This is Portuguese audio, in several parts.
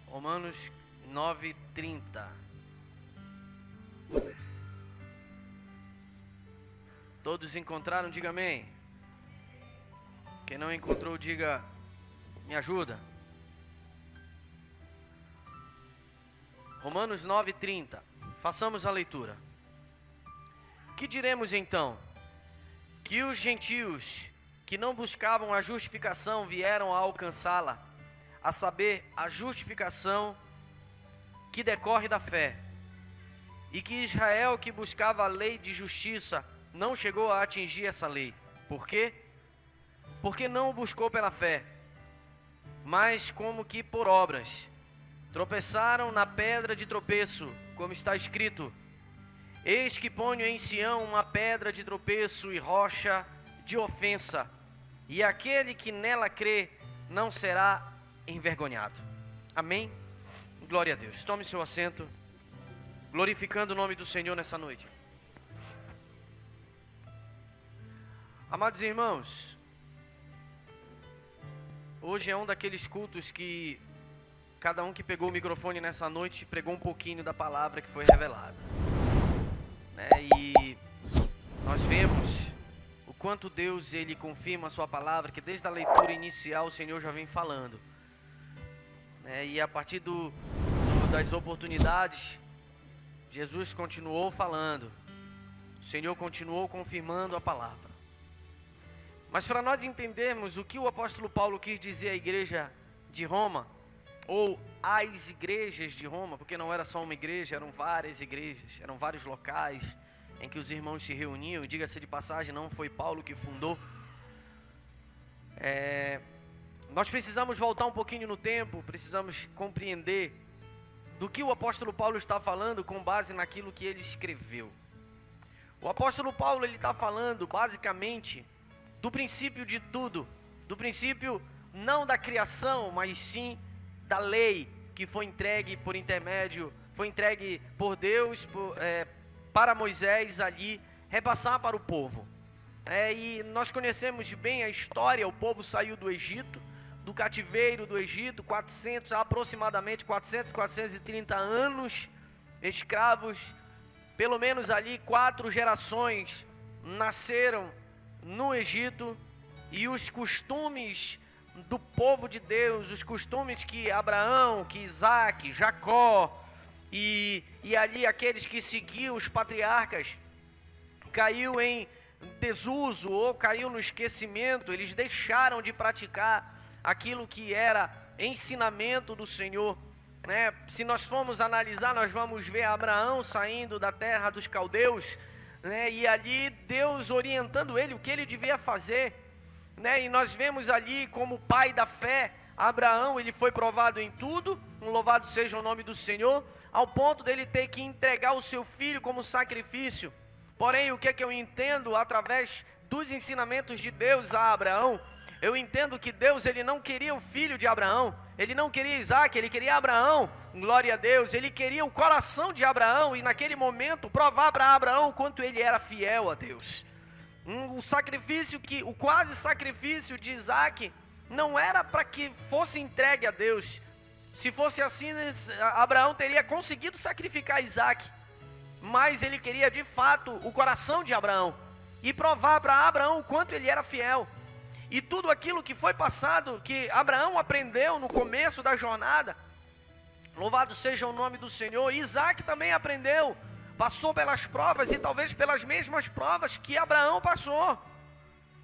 Romanos 9:30. Todos encontraram? Diga amém. Quem não encontrou, diga: me ajuda. Romanos 9:30. Façamos a leitura. Que diremos então? Que os gentios que não buscavam a justificação vieram a alcançá-la, a saber, a justificação que decorre da fé. E que Israel, que buscava a lei de justiça, não chegou a atingir essa lei. Por quê? Porque não buscou pela fé, mas como que por obras. Tropeçaram na pedra de tropeço, como está escrito: eis que ponho em Sião uma pedra de tropeço e rocha de ofensa, e aquele que nela crê não será envergonhado. Amém? Glória a Deus. Tome seu assento, glorificando o nome do Senhor nessa noite. Amados irmãos, hoje é um daqueles cultos que cada um que pegou o microfone nessa noite pregou um pouquinho da palavra que foi revelada, né? E nós vemos o quanto Deus ele confirma a sua palavra, que desde a leitura inicial o Senhor já vem falando, né? E a partir das oportunidades, Jesus continuou falando, o Senhor continuou confirmando a palavra. Mas para nós entendermos o que o apóstolo Paulo quis dizer à igreja de Roma, ou às igrejas de Roma, porque não era só uma igreja, eram várias igrejas, eram vários locais em que os irmãos se reuniam, e diga-se de passagem, não foi Paulo que fundou. Nós precisamos voltar um pouquinho no tempo, precisamos compreender do que o apóstolo Paulo está falando com base naquilo que ele escreveu. O apóstolo Paulo ele está falando basicamente do princípio de tudo, do princípio não da criação, mas sim da lei que foi entregue por Deus para Moisés ali repassar para o povo. E nós conhecemos bem a história. O povo saiu do Egito, do cativeiro do Egito, aproximadamente 430 anos escravos. Pelo menos ali 4 gerações nasceram no Egito, e os costumes do povo de Deus, os costumes que Abraão, que Isaac, Jacó e ali aqueles que seguiam os patriarcas, caiu em desuso ou caiu no esquecimento. Eles deixaram de praticar aquilo que era ensinamento do Senhor, né? Se nós formos analisar, nós vamos ver Abraão saindo da terra dos caldeus, né? E ali Deus orientando ele o que ele devia fazer, né? E nós vemos ali como pai da fé, Abraão, ele foi provado em tudo, louvado seja o nome do Senhor, ao ponto dele ter que entregar o seu filho como sacrifício. Porém, o que é que eu entendo através dos ensinamentos de Deus a Abraão? Eu entendo que Deus ele não queria o filho de Abraão, ele não queria Isaac, ele queria Abraão. Glória a Deus, ele queria o coração de Abraão, e naquele momento provar para Abraão o quanto ele era fiel a Deus. O quase sacrifício de Isaac não era para que fosse entregue a Deus. Se fosse assim, Abraão teria conseguido sacrificar Isaac, mas ele queria de fato o coração de Abraão, e provar para Abraão o quanto ele era fiel. E tudo aquilo que foi passado, que Abraão aprendeu no começo da jornada, louvado seja o nome do Senhor, Isaac também aprendeu, passou pelas provas, e talvez pelas mesmas provas que Abraão passou.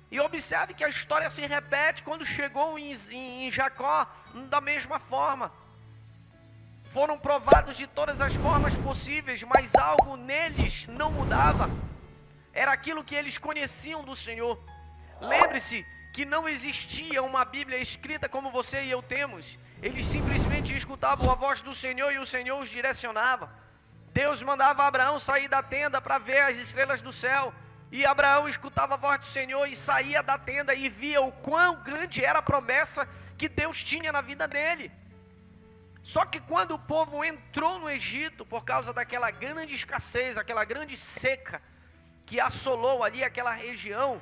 E observe que a história se repete quando chegou em Jacó, da mesma forma. Foram provados de todas as formas possíveis, mas algo neles não mudava. Era aquilo que eles conheciam do Senhor. Lembre-se que não existia uma Bíblia escrita como você e eu temos. Eles simplesmente escutavam a voz do Senhor e o Senhor os direcionava. Deus mandava Abraão sair da tenda para ver as estrelas do céu, e Abraão escutava a voz do Senhor e saía da tenda e via o quão grande era a promessa que Deus tinha na vida dele. Só que quando o povo entrou no Egito, por causa daquela grande escassez, aquela grande seca que assolou ali aquela região,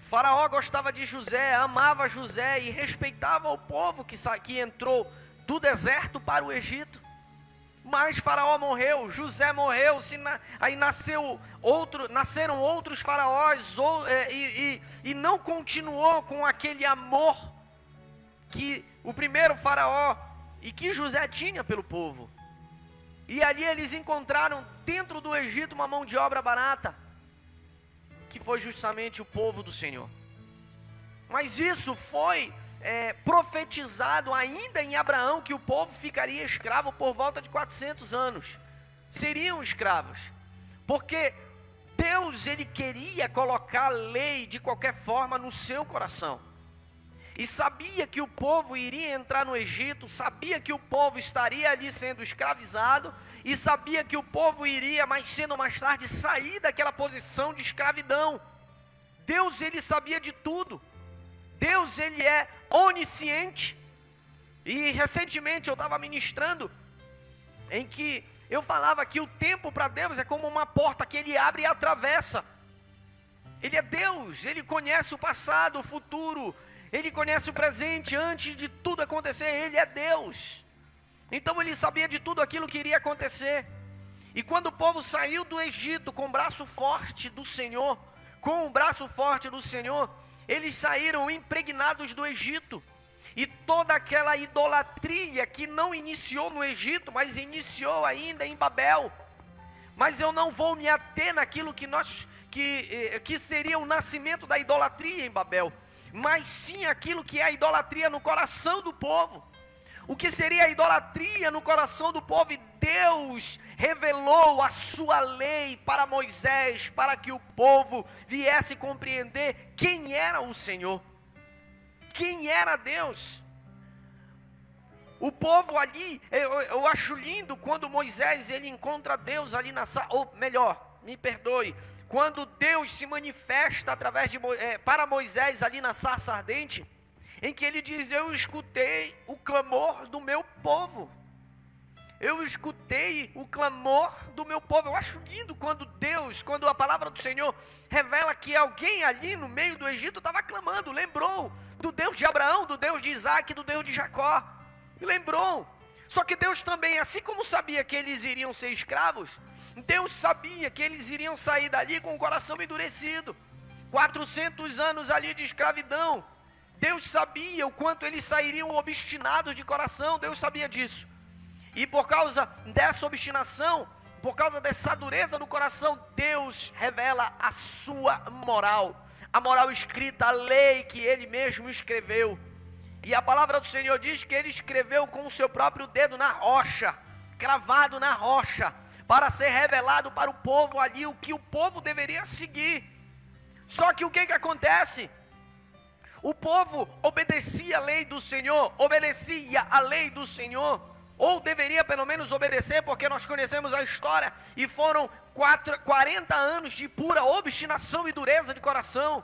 Faraó gostava de José, amava José e respeitava o povo que entrou do deserto para o Egito. Mas Faraó morreu, José morreu, aí nasceram outros faraós, e não continuou com aquele amor que o primeiro faraó e que José tinha pelo povo. E ali eles encontraram dentro do Egito uma mão de obra barata, que foi justamente o povo do Senhor. Mas isso foi profetizado ainda em Abraão, que o povo ficaria escravo por volta de 400 anos. Seriam escravos, porque Deus, ele queria colocar a lei de qualquer forma no seu coração. E sabia que o povo iria entrar no Egito, sabia que o povo estaria ali sendo escravizado, e sabia que o povo iria mais cedo ou mais tarde sair daquela posição de escravidão. Deus, ele sabia de tudo. Deus, ele é onisciente. E recentemente eu estava ministrando em que eu falava que o tempo para Deus é como uma porta que ele abre e atravessa. Ele é Deus, ele conhece o passado, o futuro, ele conhece o presente, antes de tudo acontecer, ele é Deus. Então ele sabia de tudo aquilo que iria acontecer. E quando o povo saiu do Egito com o braço forte do Senhor, eles saíram impregnados do Egito. E toda aquela idolatria que não iniciou no Egito, mas iniciou ainda em Babel. Mas eu não vou me ater naquilo que seria o nascimento da idolatria em Babel, mas sim aquilo que é a idolatria no coração do povo. O que seria a idolatria no coração do povo? E Deus revelou a sua lei para Moisés, para que o povo viesse compreender quem era o Senhor, quem era Deus. O povo ali, eu acho lindo quando Moisés ele encontra Deus ali ou melhor, me perdoe, quando Deus se manifesta para Moisés ali na sarça ardente, em que ele diz: eu escutei o clamor do meu povo. Eu escutei o clamor do meu povo. Eu acho lindo quando a palavra do Senhor revela que alguém ali no meio do Egito estava clamando, lembrou do Deus de Abraão, do Deus de Isaac, do Deus de Jacó, lembrou. Só que Deus também, assim como sabia que eles iriam ser escravos, Deus sabia que eles iriam sair dali com o coração endurecido, 400 anos ali de escravidão. Deus sabia o quanto eles sairiam obstinados de coração, Deus sabia disso. E por causa dessa obstinação, por causa dessa dureza do coração, Deus revela a sua moral, a moral escrita, a lei que Ele mesmo escreveu. E a palavra do Senhor diz que Ele escreveu com o seu próprio dedo na rocha, cravado na rocha, para ser revelado para o povo ali o que o povo deveria seguir. Só que o que acontece? O povo obedecia a lei do Senhor, ou deveria pelo menos obedecer, porque nós conhecemos a história, e foram 40 anos de pura obstinação e dureza de coração.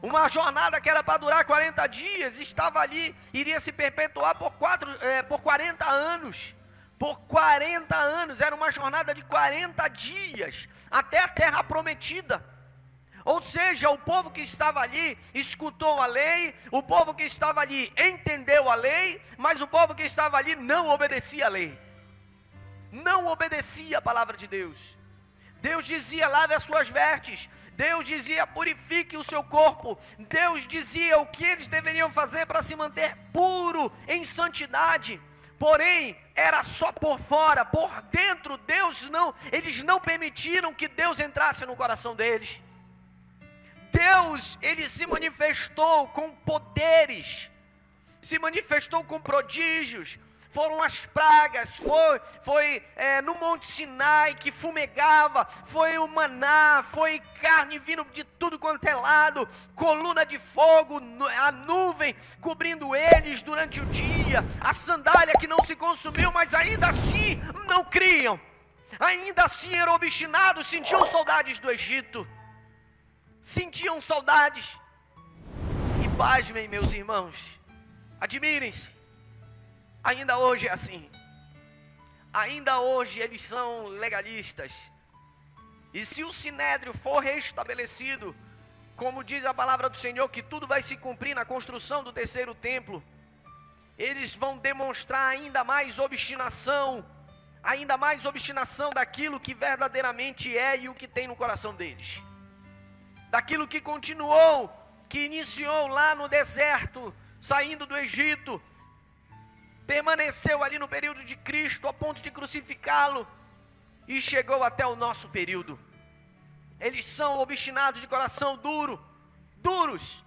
Uma jornada que era para durar 40 dias, estava ali, iria se perpetuar por 40 anos. Por 40 anos, era uma jornada de 40 dias, até a terra prometida. Ou seja, o povo que estava ali escutou a lei, o povo que estava ali entendeu a lei, mas o povo que estava ali não obedecia a lei, não obedecia a palavra de Deus. Deus dizia: lave as suas vestes, Deus dizia: purifique o seu corpo, Deus dizia o que eles deveriam fazer para se manter puro em santidade. Porém, era só por fora, por dentro, eles não permitiram que Deus entrasse no coração deles. Deus, ele se manifestou com poderes, se manifestou com prodígios. Foram as pragas, foi no Monte Sinai que fumegava, foi o maná, foi carne vindo de tudo quanto é lado, coluna de fogo, a nuvem cobrindo eles durante o dia, a sandália que não se consumiu, mas ainda assim não criam, ainda assim eram obstinados, sentiam saudades do Egito. Sentiam saudades. E pasmem, meus irmãos, admirem-se, ainda hoje é assim. Ainda hoje eles são legalistas. E se o sinédrio for restabelecido, como diz a palavra do Senhor, que tudo vai se cumprir na construção do terceiro templo, eles vão demonstrar ainda mais obstinação daquilo que verdadeiramente é e o que tem no coração deles. Daquilo que continuou, que iniciou lá no deserto, saindo do Egito, permaneceu ali no período de Cristo, a ponto de crucificá-lo, e chegou até o nosso período. Eles são obstinados de coração duros,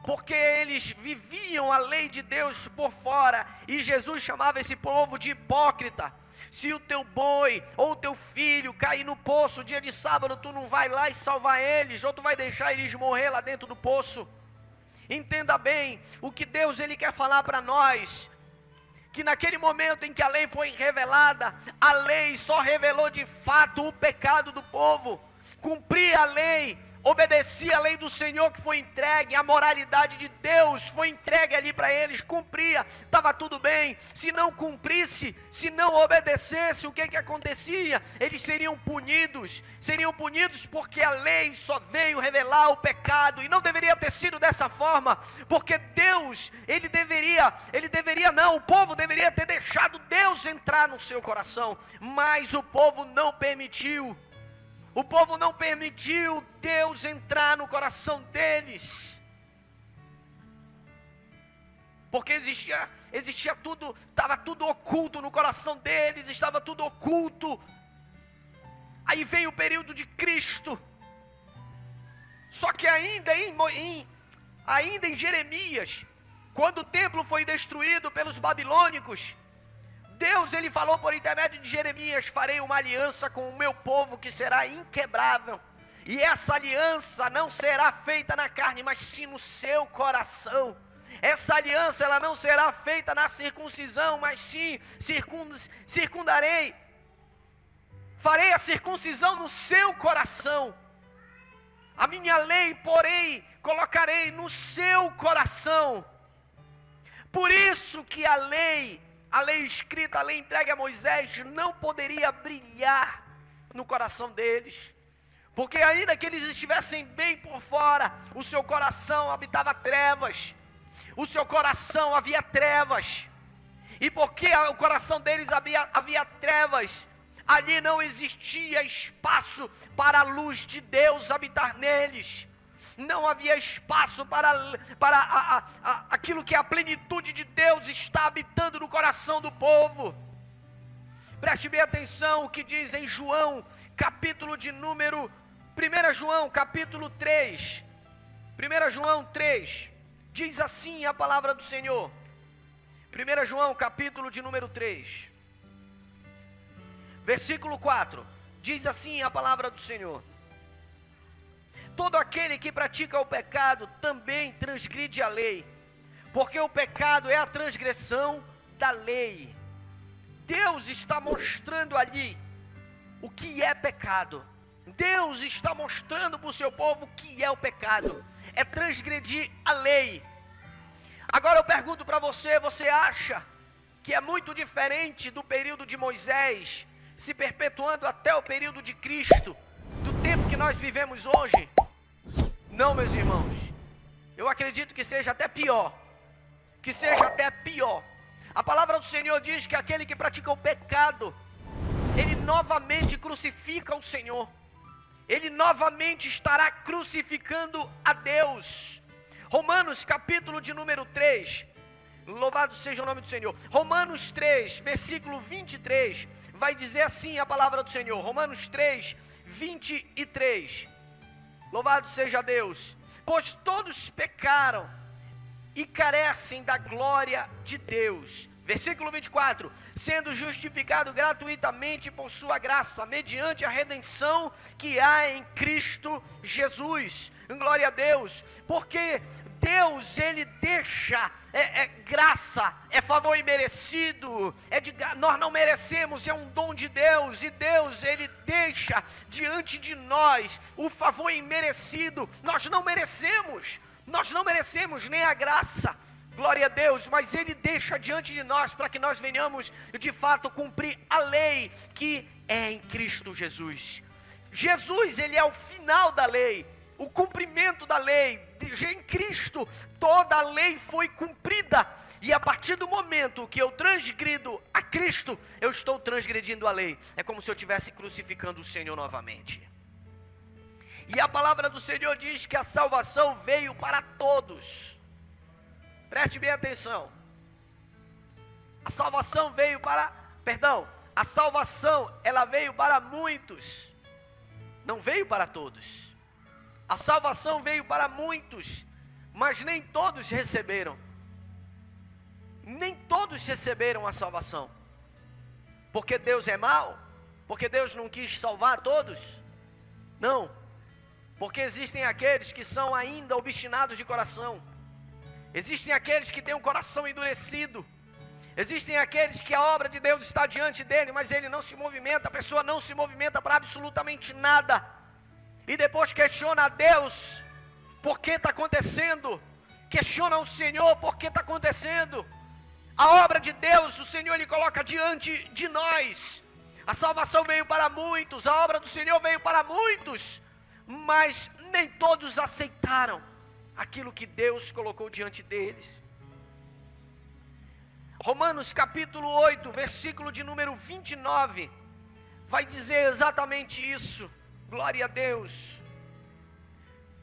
porque eles viviam a lei de Deus por fora, e Jesus chamava esse povo de hipócrita. Se o teu boi ou o teu filho cair no poço dia de sábado, tu não vai lá e salvar eles, ou tu vai deixar eles morrer lá dentro do poço. Entenda bem, o que Deus ele quer falar para nós, que naquele momento em que a lei foi revelada, a lei só revelou de fato o pecado do povo. Cumprir a lei, obedecia a lei do Senhor que foi entregue, a moralidade de Deus foi entregue ali para eles, cumpria, estava tudo bem. Se não cumprisse, se não obedecesse, o que acontecia? Eles seriam punidos porque a lei só veio revelar o pecado, e não deveria ter sido dessa forma, porque Deus, o povo deveria ter deixado Deus entrar no seu coração, mas o povo não permitiu. O povo não permitiu Deus entrar no coração deles, porque existia tudo, estava tudo oculto no coração deles, estava tudo oculto. Aí vem o período de Cristo, só que ainda em Jeremias, quando o templo foi destruído pelos babilônicos, Deus ele falou por intermédio de Jeremias: farei uma aliança com o meu povo que será inquebrável, e essa aliança não será feita na carne, mas sim no seu coração. Essa aliança ela não será feita na circuncisão, mas sim farei a circuncisão no seu coração. A minha lei, porém, colocarei no seu coração. Por isso que a lei escrita, a lei entregue a Moisés, não poderia brilhar no coração deles, porque ainda que eles estivessem bem por fora, o seu coração habitava trevas, havia trevas, e porque o coração deles havia trevas, ali não existia espaço para a luz de Deus habitar neles. Não havia espaço para aquilo que a plenitude de Deus está habitando no coração do povo. Preste bem atenção o que diz em João, capítulo de número 1 João, capítulo 3. 1 João 3, diz assim a palavra do Senhor. 1 João, capítulo de número 3, versículo 4, diz assim a palavra do Senhor: todo aquele que pratica o pecado também transgride a lei, porque o pecado é a transgressão da lei. Deus está mostrando ali o que é pecado. Deus está mostrando para o seu povo o que é o pecado. É transgredir a lei. Agora eu pergunto para você, você acha que é muito diferente do período de Moisés, se perpetuando até o período de Cristo, do tempo que nós vivemos hoje? Não, meus irmãos, eu acredito que seja até pior, A palavra do Senhor diz que aquele que pratica o pecado, ele novamente crucifica o Senhor, ele novamente estará crucificando a Deus. Romanos capítulo de número 3, louvado seja o nome do Senhor, Romanos 3, versículo 23, vai dizer assim a palavra do Senhor, Romanos 3, 23, louvado seja Deus: pois todos pecaram e carecem da glória de Deus. Versículo 24, sendo justificado gratuitamente por sua graça, mediante a redenção que há em Cristo Jesus. Glória a Deus, porque Deus, Ele deixa, graça, é favor imerecido, nós não merecemos, é um dom de Deus, e Deus, Ele deixa diante de nós o favor imerecido. Nós não merecemos nem a graça, glória a Deus, mas Ele deixa diante de nós para que nós venhamos de fato cumprir a lei que é em Cristo Jesus. Jesus, Ele é o final da lei, o cumprimento da lei. Em Cristo toda a lei foi cumprida, E a partir do momento que eu transgrido a Cristo, eu estou transgredindo a lei. É como se eu estivesse crucificando o Senhor novamente. E a palavra do Senhor diz que a salvação veio para todos. Preste bem atenção. A salvação veio para... a salvação, ela veio para muitos. Não veio para todos. A salvação veio para muitos, mas nem todos receberam. Nem todos receberam a salvação. Porque Deus é mau? Porque Deus não quis salvar todos? Não. Porque existem aqueles que são ainda obstinados de coração. Existem aqueles que têm um coração endurecido. Existem aqueles que a obra de Deus está diante dele, mas ele não se movimenta, a pessoa não se movimenta para absolutamente nada. E depois questiona a Deus, por que está acontecendo? Questiona o Senhor, por que está acontecendo? A obra de Deus, o Senhor Ele coloca diante de nós. A salvação veio para muitos, a obra do Senhor veio para muitos, mas nem todos aceitaram aquilo que Deus colocou diante deles. Romanos capítulo 8, versículo de número 29, vai dizer exatamente isso. Glória a Deus.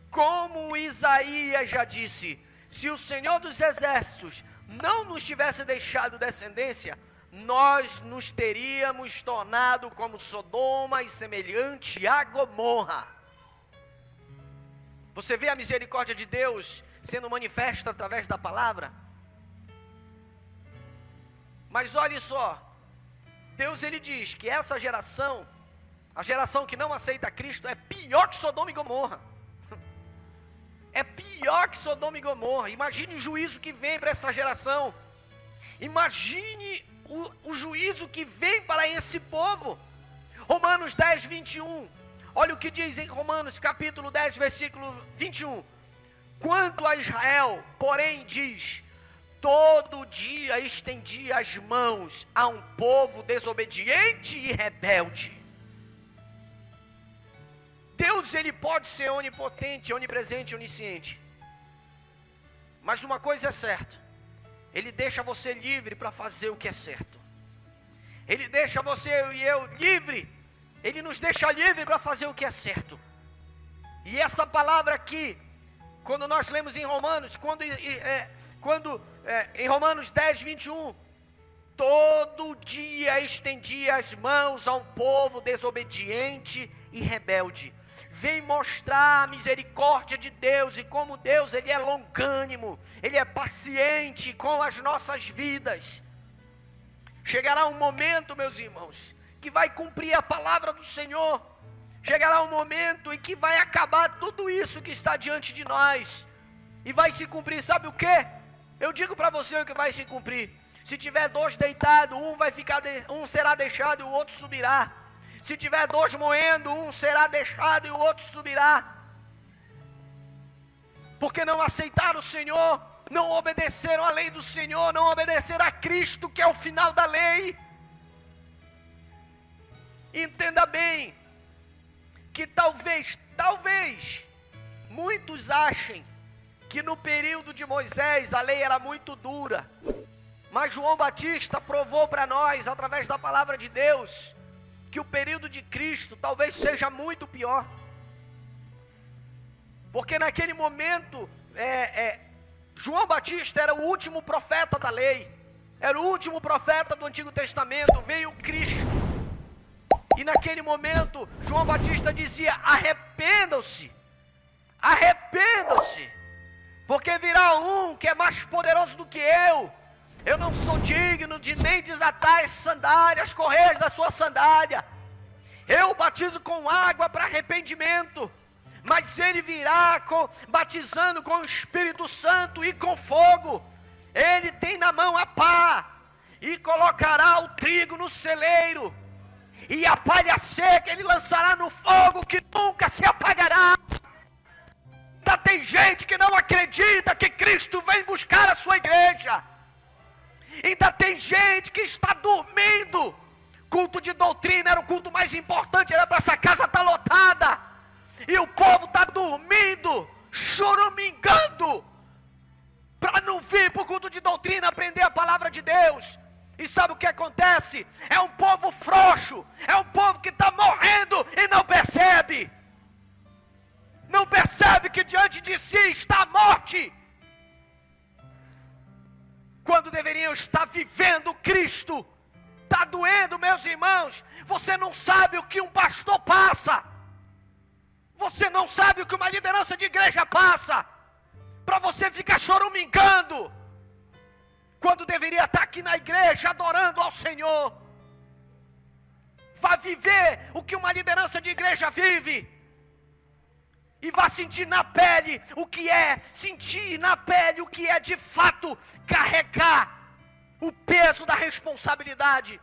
Como Isaías já disse, se o Senhor dos Exércitos não nos tivesse deixado descendência, nós nos teríamos tornado como Sodoma e semelhante a Gomorra. Você vê a misericórdia de Deus sendo manifesta através da palavra? Mas olhe só, Deus ele diz que essa geração, a geração que não aceita Cristo, é pior que Sodoma e Gomorra. É pior que Sodoma e Gomorra. Imagine o juízo que vem para essa geração. Imagine o juízo que vem para esse povo. Romanos 10, 21. Olha o que diz em Romanos capítulo 10, versículo 21. Quanto a Israel, porém diz, todo dia estendia as mãos a um povo desobediente e rebelde. Deus ele pode ser onipotente, onipresente, onisciente. Mas uma coisa é certa, Ele deixa você livre para fazer o que é certo. Ele deixa você e eu livre, Ele nos deixa livre para fazer o que é certo. E essa palavra aqui, quando nós lemos em Romanos, em Romanos 10, 21, todo dia estendia as mãos a um povo desobediente e rebelde. Vem mostrar a misericórdia de Deus e como Deus ele é longânimo, Ele é paciente com as nossas vidas. Chegará um momento, meus irmãos, que vai cumprir a palavra do Senhor. Chegará um momento em que vai acabar tudo isso que está diante de nós. E vai se cumprir, sabe o que? Eu digo para você o que vai se cumprir. Se tiver dois deitados, um será deixado e o outro subirá. Se tiver dois moendo, um será deixado e o outro subirá. Porque não aceitaram o Senhor, não obedeceram à lei do Senhor, não obedeceram a Cristo, que é o final da lei. Entenda bem, que talvez, muitos achem que no período de Moisés a lei era muito dura. Mas João Batista provou para nós, através da palavra de Deus, que o período de Cristo talvez seja muito pior. Porque naquele momento, João Batista era o último profeta da lei, era o último profeta do Antigo Testamento, veio Cristo. E naquele momento, João Batista dizia, arrependam-se, porque virá um que é mais poderoso do que eu não sou digno de nem desatar as sandálias, as correias da sua sandália. Eu batizo com água para arrependimento, mas ele virá batizando com o Espírito Santo e com fogo. Ele tem na mão a pá e colocará o trigo no celeiro, e a palha seca ele lançará no fogo que nunca se apagará. Ainda tem gente que não acredita que Cristo vem buscar a sua igreja. Ainda tem gente que está dormindo. Culto de doutrina era o culto mais importante, era para essa casa estar lotada. E o povo está dormindo, choramingando. para não vir para o culto de doutrina aprender a palavra de Deus. E sabe o que acontece? É um povo frouxo, é um povo que está morrendo e não percebe. Não percebe que diante de si está a morte, quando deveriam estar vivendo Cristo. Está doendo, meus irmãos. Você não sabe o que um pastor passa. Você não sabe o que uma liderança de igreja passa, para você ficar choramingando, quando deveria estar aqui na igreja adorando ao Senhor. Vá viver o que uma liderança de igreja vive, e vá sentir na pele o que é, sentir na pele o que é de fato carregar o peso da responsabilidade.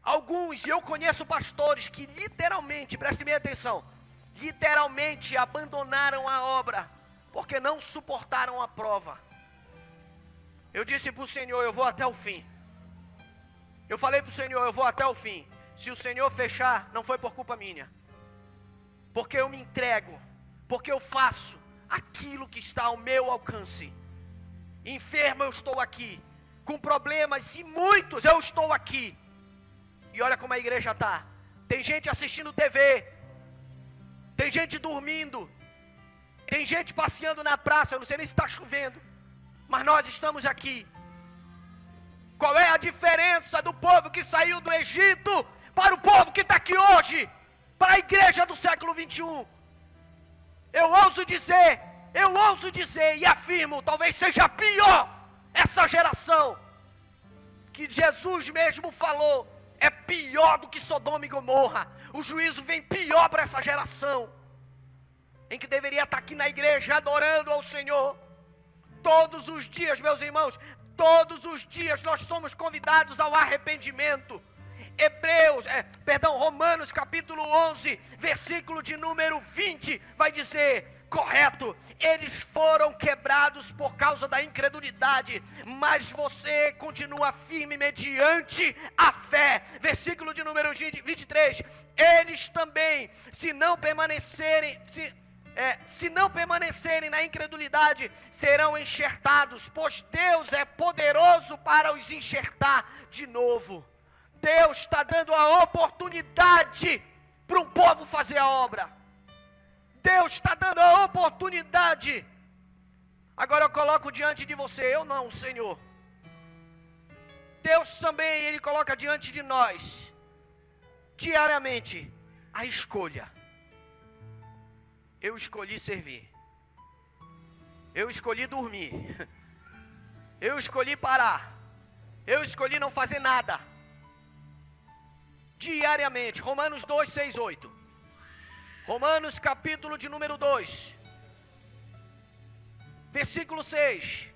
Alguns, e eu conheço pastores que literalmente, preste bem atenção, literalmente abandonaram a obra, porque não suportaram a prova. Eu disse para o Senhor, eu vou até o fim. Eu falei para o Senhor, eu vou até o fim. Se o Senhor fechar, não foi por culpa minha, porque eu me entrego, porque eu faço aquilo que está ao meu alcance. Enfermo eu estou aqui, com problemas e muitos eu estou aqui. E olha como a igreja está. Tem gente assistindo TV, tem gente dormindo, tem gente passeando na praça. Eu não sei nem se está chovendo, mas nós estamos aqui. Qual é a diferença do povo que saiu do Egito para o povo que está aqui hoje, para a igreja do século 21? Eu ouso dizer e afirmo, talvez seja pior essa geração, que Jesus mesmo falou, é pior do que Sodoma e Gomorra. O juízo vem pior para essa geração, em que deveria estar aqui na igreja adorando ao Senhor. Todos os dias, meus irmãos, todos os dias nós somos convidados ao arrependimento. Romanos capítulo 11, versículo de número 20, vai dizer, correto, eles foram quebrados por causa da incredulidade, mas você continua firme mediante a fé. Versículo de número 23, eles também, se não permanecerem na incredulidade, serão enxertados, pois Deus é poderoso para os enxertar de novo. Deus está dando a oportunidade para um povo fazer a obra. Deus está dando a oportunidade. Agora eu coloco diante de você, eu não, Senhor. Deus também, Ele coloca diante de nós, diariamente, a escolha. Eu escolhi servir. Eu escolhi dormir. Eu escolhi parar. Eu escolhi não fazer nada. Diariamente. Romanos 2, 6, 8. Romanos capítulo de número 2. Versículo 6.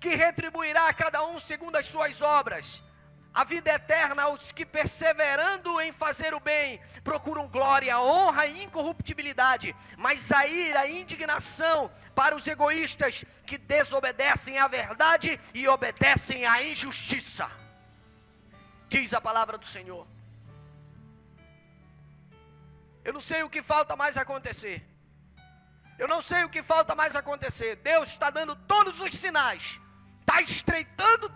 Que retribuirá a cada um segundo as suas obras. A vida eterna aos que, perseverando em fazer o bem, procuram glória, honra e incorruptibilidade. Mas a ira, a indignação para os egoístas que desobedecem à verdade e obedecem à injustiça. Diz a palavra do Senhor. Eu não sei o que falta mais acontecer. Eu não sei o que falta mais acontecer. Deus está dando todos os sinais. Está estreitando.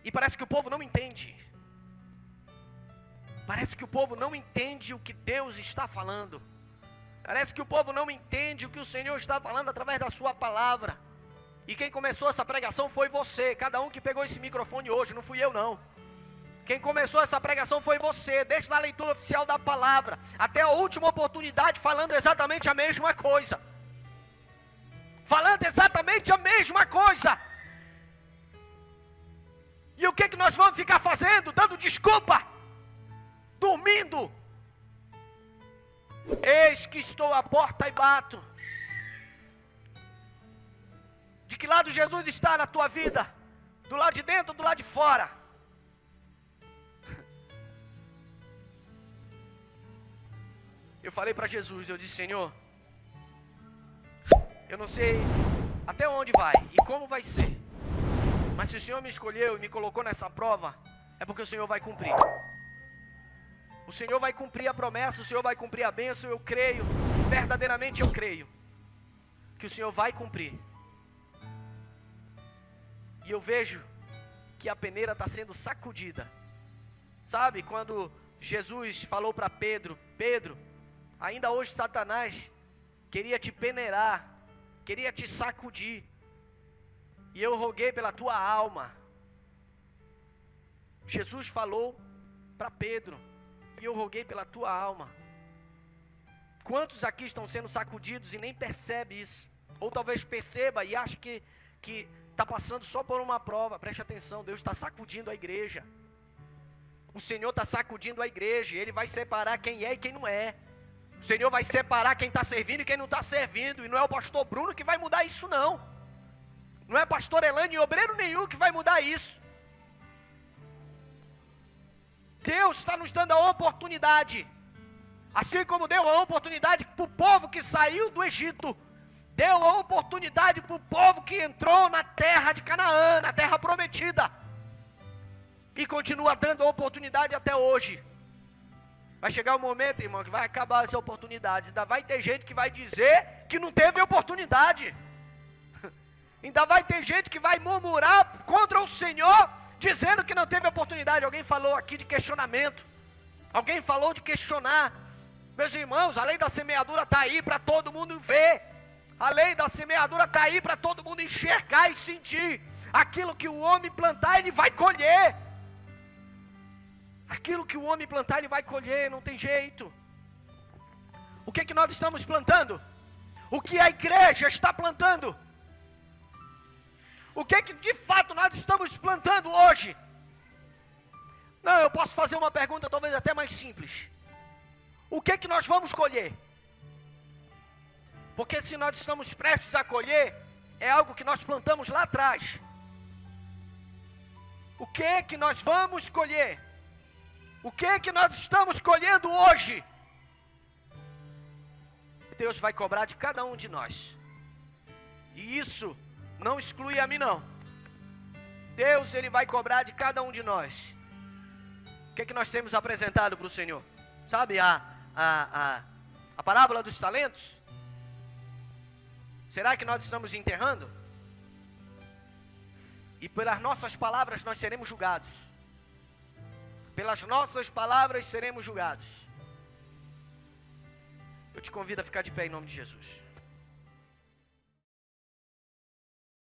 E parece que o povo não entende. Parece que o povo não entende o que Deus está falando. Parece que o povo não entende o que o Senhor está falando através da sua palavra. E quem começou essa pregação foi você. Cada um que pegou esse microfone hoje, não fui eu não. Quem começou essa pregação foi você. Desde a leitura oficial da palavra até a última oportunidade, falando exatamente a mesma coisa. Falando exatamente a mesma coisa. E o que nós vamos ficar fazendo? Dando desculpa? Dormindo? Eis que estou à porta e bato. De que lado Jesus está na tua vida? Do lado de dentro ou do lado de fora? Eu falei para Jesus, eu disse, Senhor, eu não sei até onde vai e como vai ser. Mas se o Senhor me escolheu e me colocou nessa prova, é porque o Senhor vai cumprir. O Senhor vai cumprir a promessa, o Senhor vai cumprir a bênção, eu creio, verdadeiramente eu creio. que o Senhor vai cumprir. E eu vejo que a peneira está sendo sacudida. Sabe, quando Jesus falou para Pedro: Pedro, ainda hoje Satanás queria te peneirar, queria te sacudir, e eu roguei pela tua alma. Jesus falou para Pedro: e eu roguei pela tua alma. Quantos aqui estão sendo sacudidos e nem percebe isso? Ou talvez perceba e ache que está passando só por uma prova. Preste atenção, Deus está sacudindo a igreja. O Senhor está sacudindo a igreja. Ele vai separar quem é e quem não é. O Senhor vai separar quem está servindo e quem não está servindo. E não é o pastor Bruno que vai mudar isso, não. Não é pastor Elane e obreiro nenhum que vai mudar isso. Deus está nos dando a oportunidade. Assim como deu a oportunidade para o povo que saiu do Egito, deu a oportunidade para o povo que entrou na terra de Canaã, na terra prometida, e continua dando a oportunidade até hoje. Vai chegar um momento, irmão, que vai acabar essa oportunidade. Ainda vai ter gente que vai dizer que não teve oportunidade. Ainda vai ter gente que vai murmurar contra o Senhor, dizendo que não teve oportunidade. Alguém falou aqui de questionamento. Alguém falou de questionar. Meus irmãos, a lei da semeadura está aí para todo mundo ver. A lei da semeadura está aí para todo mundo enxergar e sentir. Aquilo que o homem plantar, ele vai colher. Aquilo que o homem plantar, ele vai colher, não tem jeito. O que nós estamos plantando? O que a igreja está plantando? O que de fato nós estamos plantando hoje? Não, eu posso fazer uma pergunta talvez até mais simples. O que nós vamos colher? Porque se nós estamos prestes a colher, é algo que nós plantamos lá atrás. O que nós vamos colher? O que nós estamos colhendo hoje? Deus vai cobrar de cada um de nós. E isso não exclui a mim, não. Deus, Ele vai cobrar de cada um de nós. O que nós temos apresentado para o Senhor? Sabe a parábola dos talentos? Será que nós estamos enterrando? E pelas nossas palavras nós seremos julgados. Pelas nossas palavras seremos julgados. Eu te convido a ficar de pé em nome de Jesus.